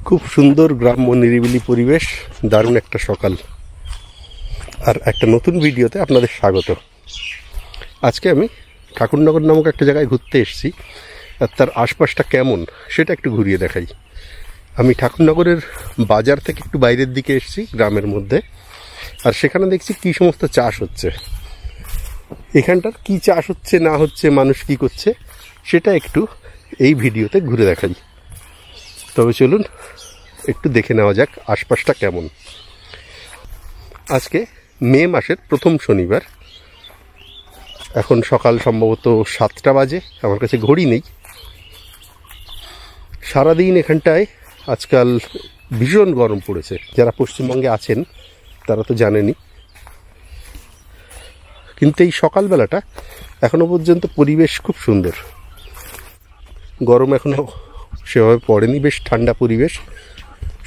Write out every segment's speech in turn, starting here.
খুব সুন্দর গ্রাম্য নিরিবিলি পরিবেশ, দারুণ একটা সকাল আর একটা নতুন ভিডিওতে আপনাদের স্বাগত। আজকে আমি ঠাকুরনগর নামক একটা জায়গায় ঘুরতে এসেছি, আর তার আশপাশটা কেমন সেটা একটু ঘুরিয়ে দেখাই। আমি ঠাকুরনগরের বাজার থেকে একটু বাইরের দিকে এসেছি, গ্রামের মধ্যে, আর সেখানে দেখছি কী সমস্ত চাষ হচ্ছে। এখানটার কি চাষ হচ্ছে না হচ্ছে, মানুষ কি করছে সেটা একটু এই ভিডিওতে ঘুরে দেখাই। তবে চলুন একটু দেখে নেওয়া যাক আশপাশটা কেমন। আজকে মে মাসের প্রথম শনিবার, এখন সকাল সম্ভবত 7টা বাজে, আমার কাছে ঘড়ি নেই। সারাদিন এখানটায় আজকাল ভীষণ গরম পড়েছে। যারা পশ্চিমবঙ্গে আছেন তারা তো জানেনই, কিন্তু এই সকালবেলাটা এখনো পর্যন্ত পরিবেশ খুব সুন্দর। গরম এখনো সেভাবে পড়েনি, বেশ ঠান্ডা পরিবেশ।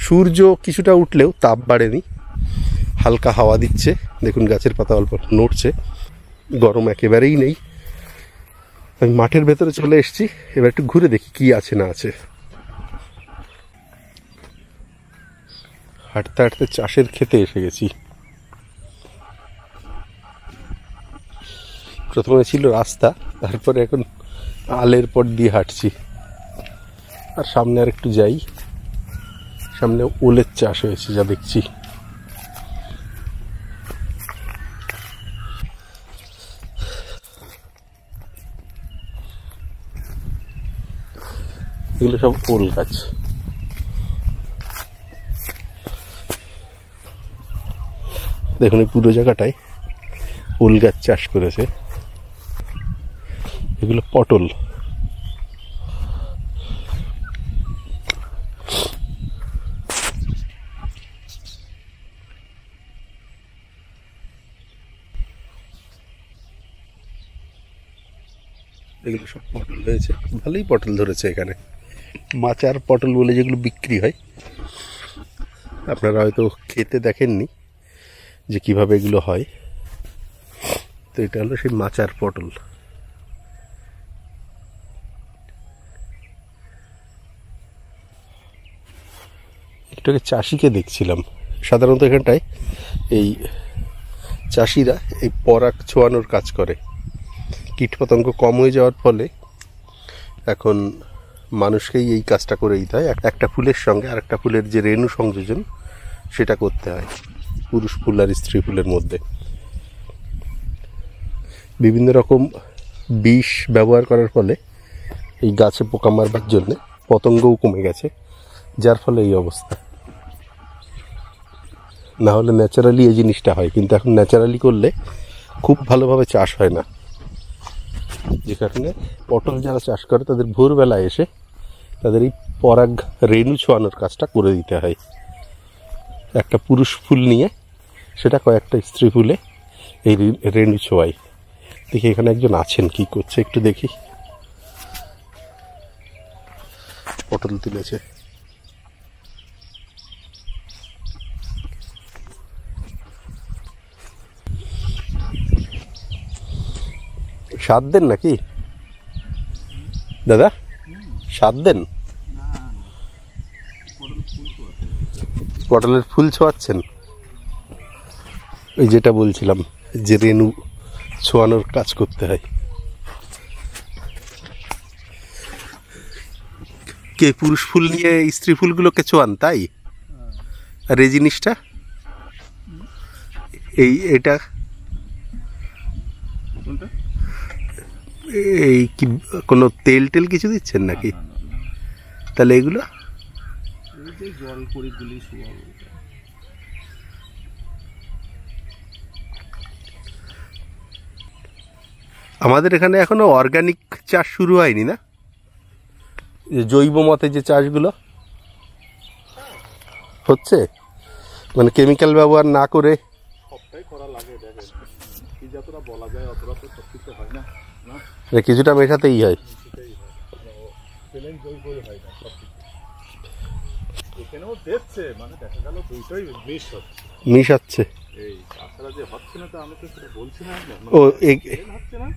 সূর্য কিছুটা উঠলেও তাপ বাড়েনি, হালকা হাওয়া দিচ্ছে। দেখুন গাছের পাতা অল্প নড়ছে, গরম একেবারেই নেই। আমি মাঠের ভেতরে চলে এসেছি, এবার একটু ঘুরে দেখি কি আছে না আছে। হাঁটতে হাঁটতে চাষের ক্ষেতে এসে গেছি। প্রথমে ছিল রাস্তা, তারপরে এখন আলের পর দিয়ে হাঁটছি। আর সামনে আর একটু যাই, সামনে ওলের চাষ হয়েছে যা দেখছি। এগুলো সব ওল গাছ। দেখুন এই পুরো জায়গাটায় ওল গাছ চাষ করেছে। এগুলো পটল। এগুলো সব পটল হয়েছে, ভালোই পটল ধরেছে এখানে। মাচার পটল বলে যেগুলো বিক্রি হয়, আপনারা হয়তো খেতে দেখেননি যে কিভাবে এগুলো হয়। তো এটা হলো সেই মাচার পটল। একটু চাষিকে দেখছিলাম। সাধারণত এখানটায় এই চাষিরা এই পরাগ ছোঁয়ানোর কাজ করে। কীটপতঙ্গ কম হয়ে যাওয়ার ফলে এখন মানুষকেই এই কাজটা করে দিতে হয়। একটা ফুলের সঙ্গে আর একটা ফুলের যে রেণু সংযোজন সেটা করতে হয় পুরুষ ফুল আর স্ত্রী ফুলের মধ্যে। বিভিন্ন রকম বিষ ব্যবহার করার ফলে এই গাছে পোকা মারবার জন্যে পতঙ্গও কমে গেছে, যার ফলে এই অবস্থা। না হলে ন্যাচারালি এই জিনিসটা হয়, কিন্তু এখন ন্যাচারালি করলে খুব ভালোভাবে চাষ হয় না। যে কারণে পটল যারা চাষ করে তাদের ভোরবেলা এসে তাদের এই পরাগ রেণু ছোঁয়ানোর কাজটা করে দিতে হয়। একটা পুরুষ ফুল নিয়ে সেটা কয়েকটা স্ত্রী ফুলে এই রেণু ছোঁয়ায়। দেখি এখানে একজন আছেন, কি করছে একটু দেখি। পটল তুলেছে। সাত দেন নাকি দাদা? সাত দেন? পটলের ফুল ছোঁয়াচ্ছেন? ওই যেটা বলছিলাম যে রেণু ছোঁয়ানোর কাজ করতে হয়। কে পুরুষ ফুল নিয়ে স্ত্রী ফুলগুলোকে ছোঁয়ান, তাই? আর এই জিনিসটা এটা এই কি কোনো তেল টেল কিছু দিচ্ছেন নাকি? তাহলে এগুলো আমাদের এখানে এখনো অর্গানিক চাষ শুরু হয়নি না? জৈব মতে যে চাষগুলো হচ্ছে, মানে কেমিক্যাল ব্যবহার না করে। সবটাই করা লাগে, দেখেন কি যতটা বলা যায় অতটা তো সবকিছু হয় না, কিছুটা মেশাতেই হয়। এখানেও দেখছে, মানে দেখা গেল দুইটাই মিশ হচ্ছে। এই তাছাড়া যে হচ্ছে না তো আমি তো সেটা বলছি না। ও হচ্ছে না,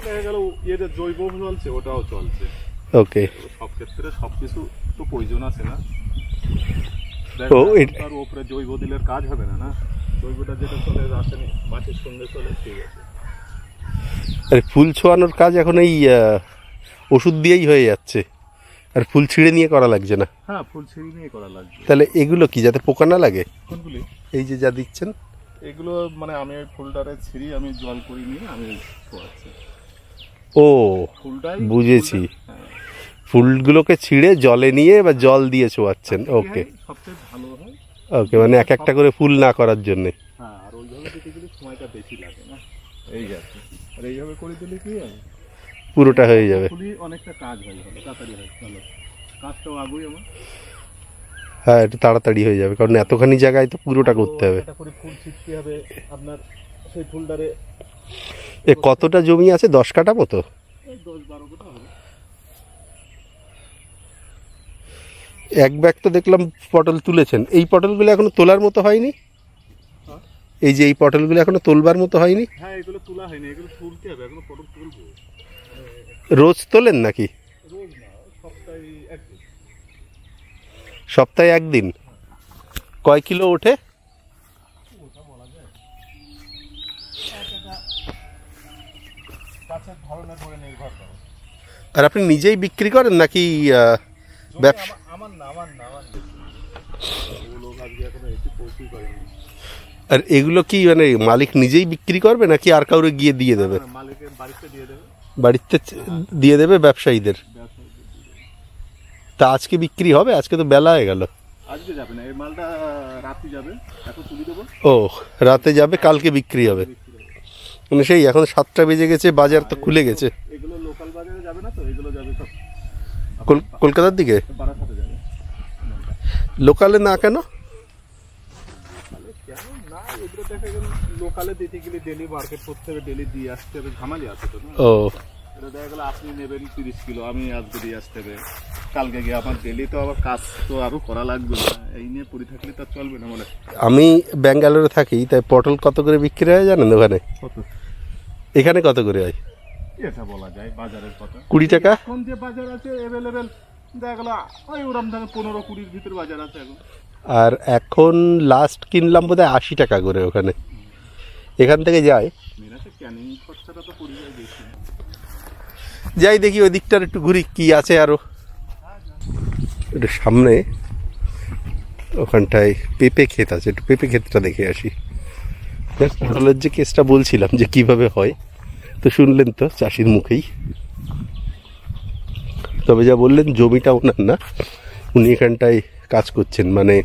দেখা গেল ইয়েটা জৈব চলছে, ওটাও চলছে। ওকে, সব ক্ষেত্রে সবকিছু তো প্রয়োজন আছে না। ও, তার উপরে জৈব দিলের কাজ হবে না, না জৈবটা যেটা চলে রাসায়নিক মাটির সঙ্গে চলে, ঠিক আছে। আরে ফুল ছোঁয়ানোর কাজ এখন এই ওষুধ দিয়েই হয়ে যাচ্ছে, আর ফুল ছিঁড়ে নিয়ে করা লাগছে না। হ্যাঁ, ফুল ছিঁড়ে নিয়ে করা লাগবে। তাহলে এগুলো কি যাতে পোকা না লাগে? কোনগুলি? এই যে যা দিচ্ছেন এগুলো মানে আমি ওই ফুলটারে ছিঁড়ি, আমি জল করি নিয়ে আমি ছোঁয়াচ্ছি। ও, ফুলটাই বুঝেছি। হ্যাঁ, ফুলগুলোকে ছিঁড়ে জলে নিয়ে বা জল দিয়ে ছোঁয়াচ্ছেন। ওকে সবচেয়ে ভালো হয়। ওকে, মানে এক একটা করে ফুল না করার জন্যে। হ্যাঁ, আর ওইভাবে দিতে গেলে সময়টা বেশি লাগে না, এই আছে। আর এইভাবে করে দিলে কি হয়, পুরোটা হয়ে যাবে। ফুলই অনেকটা কাজ হয়, ভালো তাড়াতাড়ি হয়, ভালো কাজটাও আগুই আমার। হ্যাঁ, একটু তাড়াতাড়ি হয়ে যাবে, কারণ এতখানি জায়গায় তো পুরোটা করতে হবে। একটা করে ফুল ছিটতে হবে আপনার, সেই ফুলটারে। এ কতটা জমি আছে? 10 কাঠা মতো? 10-12 কাঠা হবে। এক ব্যাগ তো দেখলাম পটল তুলেছেন। এই পটলগুলো এখনো তোলার মতো হয়নি? হ্যাঁ? এই যে এই পটলগুলো এখনো তোলবার মতো হয়নি? হ্যাঁ, এগুলো তোলা হয়নি, এগুলো তুলতে হবে, এগুলো পটল তুলবো। রোজ তোলেন নাকি? রোজ না, সপ্তাহে একদিন। সপ্তাহে একদিন? কয় কিলো ওঠে? ওটা বলা যায়, গাছের ধরনের উপরে নির্ভর করে। আর আপনি নিজেই বিক্রি করেন নাকি ব্যবসা? আমার লোক আজকে এখনো এসে পৌঁছই করেনি। আর এগুলো কি মানে মালিক নিজেই বিক্রি করবে নাকি আর কাউরে গিয়ে দিয়ে দেবে? মালিকের বাড়িতে দিয়ে দেবে। বাড়িতে দিয়ে দেবে ব্যবসায়ীদের? তা আজকে বিক্রি হবে? আজকে তো বেলা হয়ে গেল। আজকে যাবে না, এই মালটা রাতে যাবে, এখন তুলে দেবো। ও, রাতে যাবে, কালকে বিক্রি হবে। মানে সেই এখন 7টা বেজে গেছে, বাজার তো খুলে গেছে। এগুলো লোকাল বাজারে যাবে না তো, এগুলো যাবে সব কলকাতার দিকে। বারাসাতে যাবে। লোকালে না কেন? কেন না, এগুলো দেখা গেল লোকালে দিতে গেলে ডেলি মার্কেট করতে হবে, ডেলি দিয়ে আসতে হবে, ঝামেলি আছে তো না। ও, এটা দেখা গেল আপনি নেবেন 30 কিলো, আমি আজকে দিয়ে আসতে হবে, কালকে গিয়ে আমার ডেলি তো আবার কাজ তো আরো করা লাগবে না, এই নিয়ে পড়ে থাকলে তো চলবে না। মানে আমি ব্যাঙ্গালোরে থাকি, তাই পটল কত করে বিক্রি হয় জানেন ওখানে? কত? এখানে কত করে হয়? এটা বলা যায় বাজারের কথা। 20 টাকা। এখন যে বাজার আছে অ্যাভেলেবেল, দেখা গেল ওই ওরম দামে 15-20 ভিতর বাজার আছে এখন। আর এখন লাস্ট কিনলাম বোধহয় 80 টাকা করে ওখানে। এখান থেকে যায়, মেরাতে ক্যানিং খরচাটা তো পড়ে যায় বেশি। যাই দেখি ওই দিকটার একটু ঘুরি, কি আছে আরো। একটু সামনে ওখানটায় পেঁপে ক্ষেত আছে, একটু পেঁপে ক্ষেতটা দেখে আসি। পটলের যে কেসটা বলছিলাম যে কিভাবে হয়, তো শুনলেন তো চাষির মুখেই। তবে যা বললেন জমিটা ওনার না, উনি এখানটায় কাজ করছেন, মানে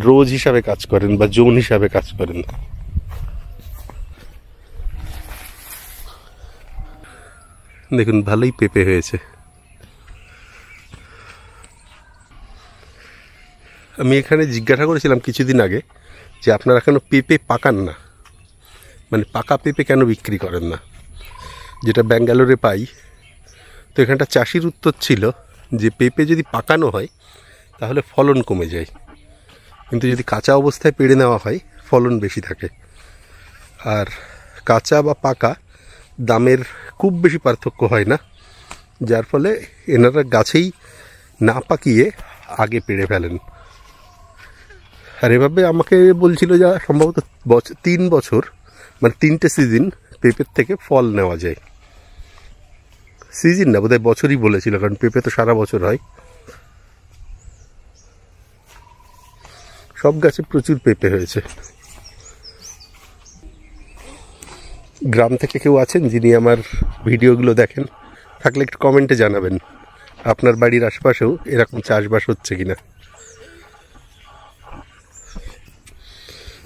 রোজ হিসাবে কাজ করেন বা জোন হিসাবে কাজ করেন। দেখুন ভালোই পেঁপে হয়েছে। আমি এখানে জিজ্ঞাসা করেছিলাম কিছুদিন আগে যে আপনারা কেন পেঁপে পাকান না, মানে পাকা পেঁপে কেন বিক্রি করেন না, যেটা ব্যাঙ্গালোরে পাই। তো এখানটা চাষির উত্তর ছিল যে পেঁপে যদি পাকানো হয় তাহলে ফলন কমে যায়, কিন্তু যদি কাঁচা অবস্থায় পেড়ে নেওয়া হয় ফলন বেশি থাকে। আর কাঁচা বা পাকা দামের খুব বেশি পার্থক্য হয় না, যার ফলে এনারা গাছেই না পাকিয়ে আগে পেড়ে ফেলেন। আর এভাবে আমাকে বলছিল যা সম্ভবত 3 বছর মানে 3টে সিজন পেঁপের থেকে ফল নেওয়া যায়। সিজন না, বোধহয় বছরই বলেছিল, কারণ পেঁপে তো সারা বছর হয়। সব গাছে প্রচুর পেঁপে হয়েছে। গ্রাম থেকে কেউ আছেন যিনি আমার ভিডিওগুলো দেখেন? থাকলে একটু কমেন্টে জানাবেন আপনার বাড়ির আশপাশেও এরকম চাষবাস হচ্ছে কিনা।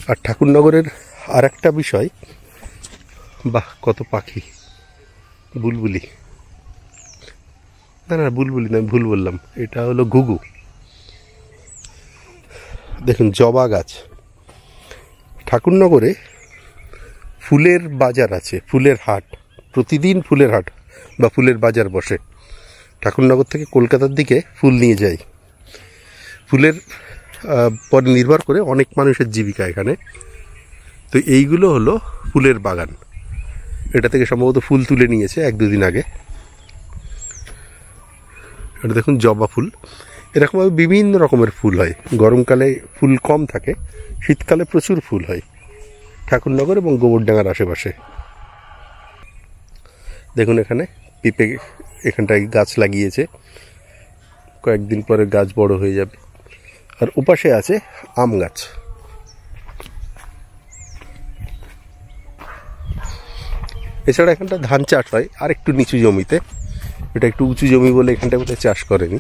আর ঠাকুরনগরের আর একটা বিষয়, বাহ কত পাখি, বুলবুলি, না না বুলবুলি না, ভুল বললাম, এটা হলো ঘুঘু। দেখুন জবা গাছ। ঠাকুরনগরে ফুলের বাজার আছে, ফুলের হাট, প্রতিদিন ফুলের হাট বা ফুলের বাজার বসে। ঠাকুরনগর থেকে কলকাতার দিকে ফুল নিয়ে যায়। ফুলের পরে নির্ভর করে অনেক মানুষের জীবিকা এখানে। তো এইগুলো হলো ফুলের বাগান। এটা থেকে সম্ভবত ফুল তুলে নিয়েছে 1-2 দিন আগে। এটা দেখুন জবা ফুল, এরকমভাবে বিভিন্ন রকমের ফুল হয়। গরমকালে ফুল কম থাকে, শীতকালে প্রচুর ফুল হয় ঠাকুরনগর এবং গোবরডাঙ্গার আশেপাশে। দেখুন এখানে পিঁপে এখানটায় গাছ লাগিয়েছে, কয়েকদিন পরে গাছ বড় হয়ে যাবে। আর ওপাশে আছে আম গাছ। এছাড়া এখানটা ধান চাষ হয় আর একটু নিচু জমিতে, এটা একটু উঁচু জমি বলে এখানটা কোথায় চাষ করেনি।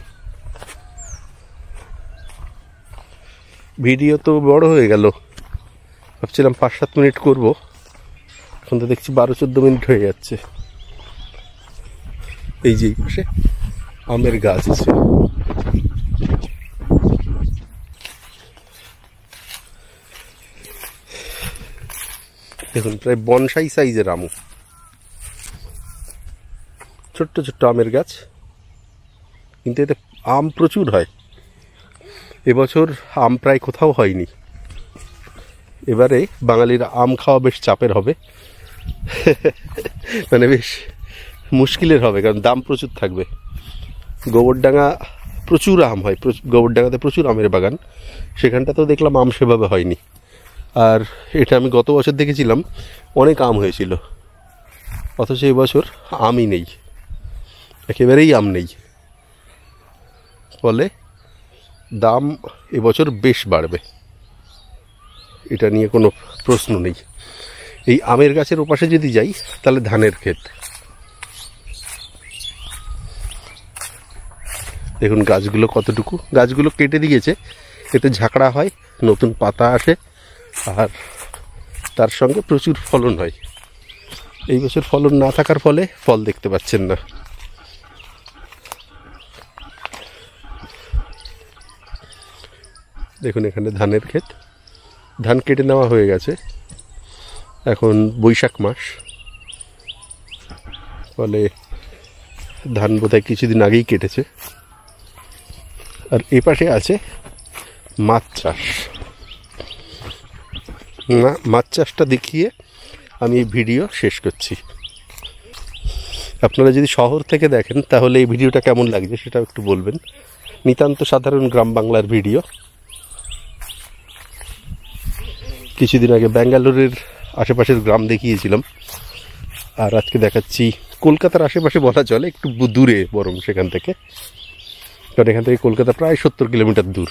ভিডিও তো বড় হয়ে গেল, ভাবছিলাম 5-7 মিনিট করব, এখন তো দেখছি 12-14 মিনিট হয়ে যাচ্ছে। এই যে পাশে আমের গাছ আছে। দেখুন প্রায় বনসাই সাইজের আম, ছোট্ট ছোট্ট আমের গাছ, কিন্তু এতে আম প্রচুর হয়। এবছর আম প্রায় কোথাও হয়নি। এবারে বাঙালির আম খাওয়া বেশ চাপের হবে, মানে বেশ মুশকিলের হবে, কারণ দাম প্রচুর থাকবে। গোবরডাঙ্গা প্রচুর আম হয়, গোবরডাঙ্গাতে প্রচুর আমের বাগান, সেখানটাতেও দেখলাম আম সেভাবে হয়নি। আর এটা আমি গত বছর দেখেছিলাম অনেক আম হয়েছিল, অথচ এবছর আমই নেই, একেবারেই আম নেই। ফলে দাম এবছর বেশ বাড়বে, এটা নিয়ে কোনো প্রশ্ন নেই। এই আমের গাছের ওপাশে যদি যাই তাহলে ধানের ক্ষেত। দেখুন গাছগুলো কতটুকু, গাছগুলো কেটে দিয়েছে, এতে ঝাঁকড়া হয়, নতুন পাতা আসে, আর তার সঙ্গে প্রচুর ফলন হয়। এই বছর ফলন না থাকার ফলে ফল দেখতে পাচ্ছেন না। দেখুন এখানে ধানের ক্ষেত, ধান কেটে নেওয়া হয়ে গেছে, এখন বৈশাখ মাস, ফলে ধান বোধহয় কিছুদিন আগেই কেটেছে। আর এ পাশে আছে মাছ চাষ। মাছ চাষটা দেখিয়ে আমি এই ভিডিও শেষ করছি। আপনারা যদি শহর থেকে দেখেন তাহলে এই ভিডিওটা কেমন লাগছে সেটাও একটু বলবেন। নিতান্ত সাধারণ গ্রাম বাংলার ভিডিও। কিছুদিন আগে ব্যাঙ্গালোরের আশেপাশের গ্রাম দেখিয়েছিলাম, আর আজকে দেখাচ্ছি কলকাতার আশেপাশে বলা চলে, একটু দূরে বরং সেখান থেকে, কারণ এখান থেকে কলকাতা প্রায় 70 কিলোমিটার দূর,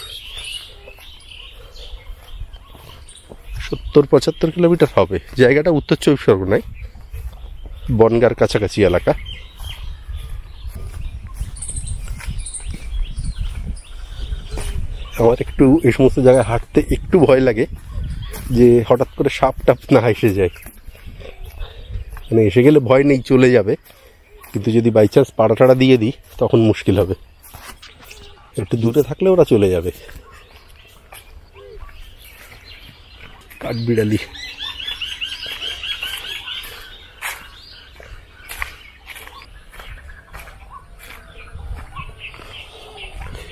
70-75 কিলোমিটার হবে। জায়গাটা উত্তর 24 পরগনায়, বনগাঁর কাছাকাছি এলাকা। আমার একটু এই সমস্ত জায়গায় হাঁটতে একটু ভয় লাগে যে হঠাৎ করে সাপ টাপ না এসে যায়, মানে এসে গেলে ভয় নেই, চলে যাবে, কিন্তু যদি বাই চান্স পাড়া টাড়া দিয়ে দিই তখন মুশকিল হবে। একটু দূরে থাকলে ওরা চলে যাবে। কাঠবিড়ালি,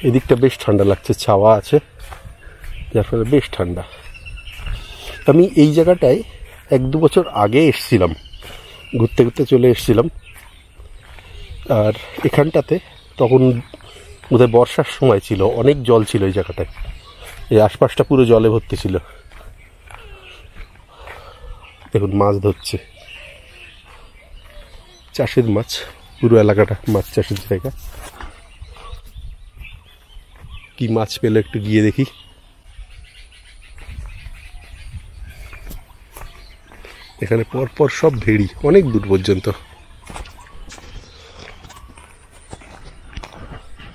এদিকটা বেশ ঠান্ডা লাগছে, ছাওয়া আছে, যার ফলে বেশ ঠান্ডা। আমি এই জায়গাটায় 1-2 বছর আগে এসেছিলাম, ঘুরতে ঘুরতে চলে এসেছিলাম। আর এখানটাতে তখন বোধহয় বর্ষার সময় ছিল, অনেক জল ছিল এই জায়গাটায়, এই আশপাশটা পুরো জলে ভর্তি ছিল। দেখুন মাছ ধরছে, চাষের মাছ, পুরো এলাকাটা মাছ চাষের জায়গা। কি মাছ পেলো একটু গিয়ে দেখি। এখানে পরপর সব ভেড়ি, অনেক দূর পর্যন্ত।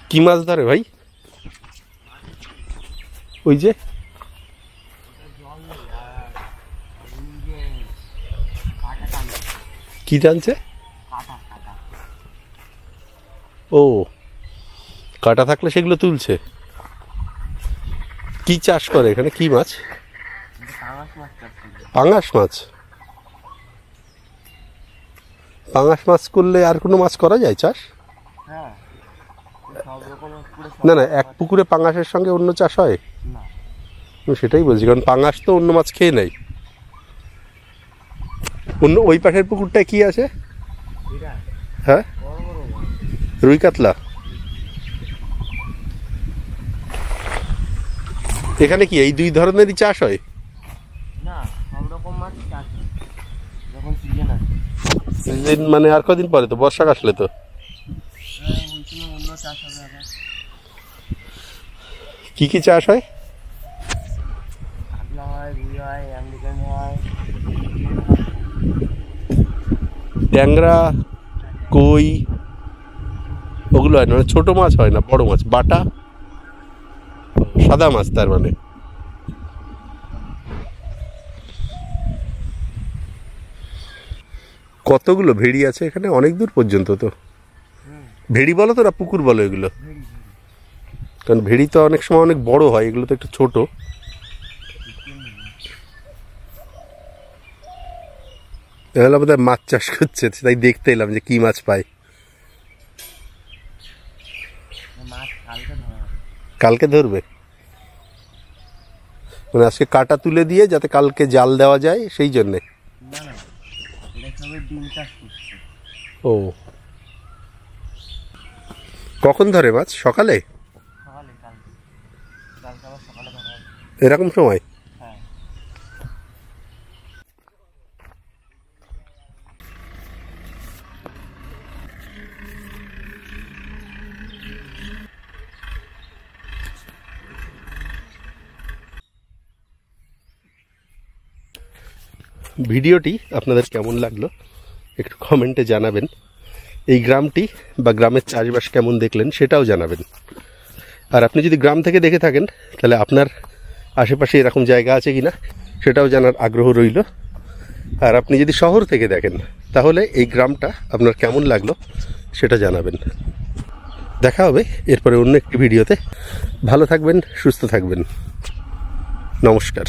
কি মাছ ধরে ভাই? ওই যে কি টানছে? ও, কাটা থাকলে সেগুলো তুলছে। কি চাষ করে এখানে, কি মাছ? পাঙাশ মাছ। পাঙাশ মাছ করলে আর কোনো মাছ করা যায় চাষ? না না, এক পুকুরে পাঙাশের সঙ্গে অন্য চাষ হয়? সেটাই বলছি, কারণ পাঙাশ তো অন্য মাছ খেয়ে নেয়। অন্য ওই পাশের পুকুরটায় কি আছে? হ্যাঁ, রুই কাতলা। এখানে কি এই দুই ধরনেরই চাষ হয়? না, সব রকম মাছ চাষ হয় যখন সিজন আছে। সিজন মানে আর কদিন পরে তো, বর্ষা আসলে তো। ওই সময় অন্য চাষ হবে আবার। কি কি চাষ হয়? কাতলা হয়, রুই হয়, আমেরিকান হয়। ট্যাংরা, কই ওগুলো হয় না, মানে ছোট মাছ হয় না, বড় মাছ, বাটা, সাদা মাছ তার মানে। কতগুলো ভেড়ি আছে এখানে, অনেক দূর পর্যন্ত তো। ভেড়ি বলো তো না পুকুর বলো এগুলো? কারণ ভেড়ি তো অনেক সময় অনেক বড় হয়, এগুলো তো একটু ছোট। এগুলো বোধহয় মাছ চাষ করছে, তাই দেখতে এলাম যে কি মাছ পায়। মাছ কালকে ধরা হবে। কালকে ধরবে? মানে আজকে কাটা তুলে দিয়ে যাতে কালকে জাল দেওয়া যায় সেই জন্যে? না না, এটা সবে ডিম চাষ করছে। ও, কখন ধরে মাছ? সকালে? সকালে, কালকে আবার সকালে ধরা হবে। এরকম সময়? হ্যাঁ। ভিডিওটি আপনাদের কেমন লাগলো একটু কমেন্টে জানাবেন। এই গ্রামটি বা গ্রামের চাষবাস কেমন দেখলেন সেটাও জানাবেন। আর আপনি যদি গ্রাম থেকে দেখে থাকেন তাহলে আপনার আশেপাশে এরকম জায়গা আছে কিনা সেটাও জানার আগ্রহ রইল। আর আপনি যদি শহর থেকে দেখেন তাহলে এই গ্রামটা আপনার কেমন লাগলো সেটা জানাবেন। দেখা হবে এরপরে অন্য একটি ভিডিওতে। ভালো থাকবেন, সুস্থ থাকবেন। নমস্কার।